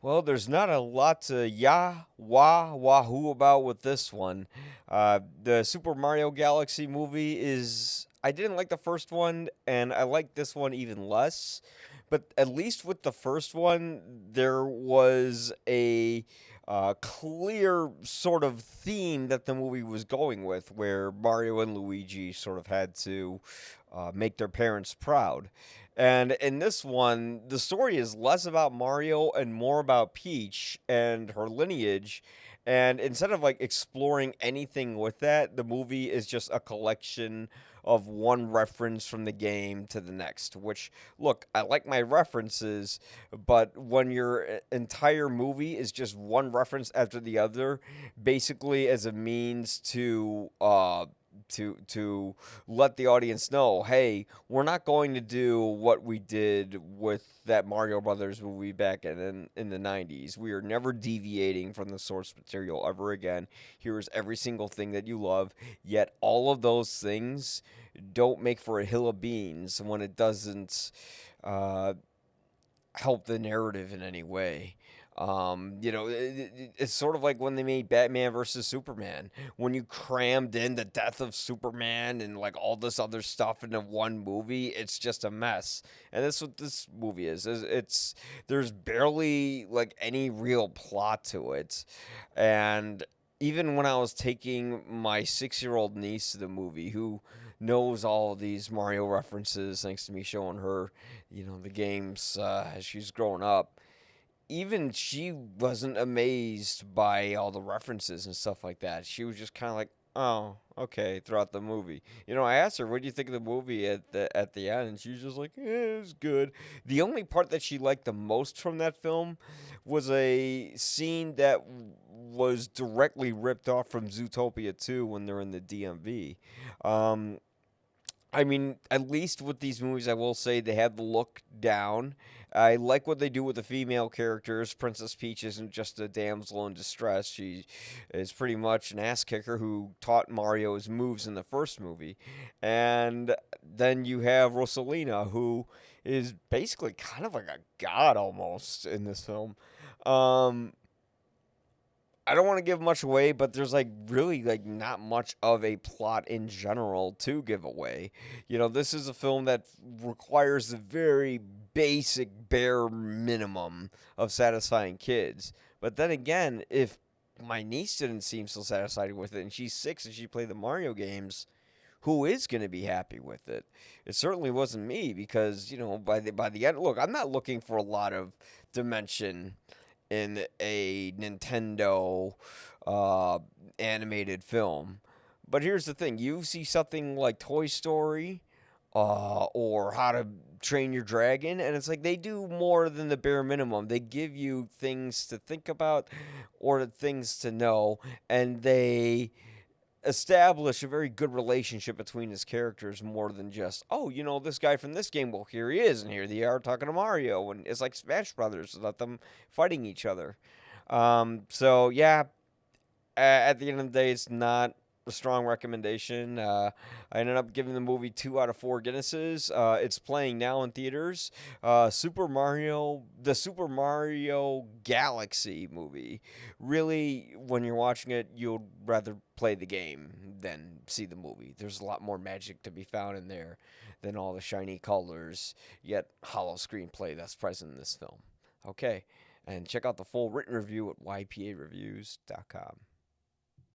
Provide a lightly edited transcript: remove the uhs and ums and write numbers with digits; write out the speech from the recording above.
Well, there's not a lot to wahoo about with this one. The Super Mario Galaxy movie is. I didn't like the first one, and I like this one even less. But at least with the first one, there was a clear sort of theme that the movie was going with, where Mario and Luigi sort of had to make their parents proud. And in this one, the story is less about Mario and more about Peach and her lineage. And instead of like exploring anything with that, the movie is just a collection of one reference from the game to the next. Which, look, I like my references, but when your entire movie is just one reference after the other, basically as a means to let the audience know, hey, we're not going to do what we did with that Mario Brothers movie back in the 90s. We are never deviating from the source material ever again. Here is every single thing that you love, yet all of those things don't make for a hill of beans when it doesn't uh, help the narrative in any way. It's sort of like when they made Batman versus Superman. When you crammed in the death of Superman and like all this other stuff into one movie, it's just a mess. And that's what this movie is. It's there's barely like any real plot to it, and even when I was taking my 6-year-old niece to the movie, who knows all of these Mario references thanks to me showing her, the games as she's growing up, even she wasn't amazed by all the references and stuff like that. She was just kind of like, "Oh, okay," throughout the movie. I asked her, "What do you think of the movie at the end?" And she was just like, "It was good." The only part that she liked the most from that film was a scene that was directly ripped off from Zootopia 2 when they're in the DMV. Um, I mean, at least with these movies, I will say they have the look down. I like what they do with the female characters. Princess Peach isn't just a damsel in distress. She is pretty much an ass kicker who taught Mario his moves in the first movie. And then you have Rosalina, who is basically kind of like a god almost in this film. Um, I don't want to give much away, but there's like really like not much of a plot in general to give away. This is a film that requires the very basic bare minimum of satisfying kids. But then again, if my niece didn't seem so satisfied with it and she's 6 and she played the Mario games, who is going to be happy with it? It certainly wasn't me because, by the end, look, I'm not looking for a lot of dimension in a Nintendo uh, animated film. But here's the thing: you see something like Toy Story, or How to Train Your Dragon, and it's like they do more than the bare minimum. They give you things to think about or things to know, and they establish a very good relationship between his characters more than just, oh, this guy from this game, well, here he is, and here they are talking to Mario, and it's like Smash Brothers about them fighting each other. So yeah, at the end of the day, it's not a strong recommendation. I ended up giving the movie 2 out of 4 Guinnesses. It's playing now in theaters. The Super Mario Galaxy movie. Really, when you're watching it, you'll rather play the game than see the movie. There's a lot more magic to be found in there than all the shiny colors, yet hollow screenplay that's present in this film. Okay, and check out the full written review at ypareviews.com.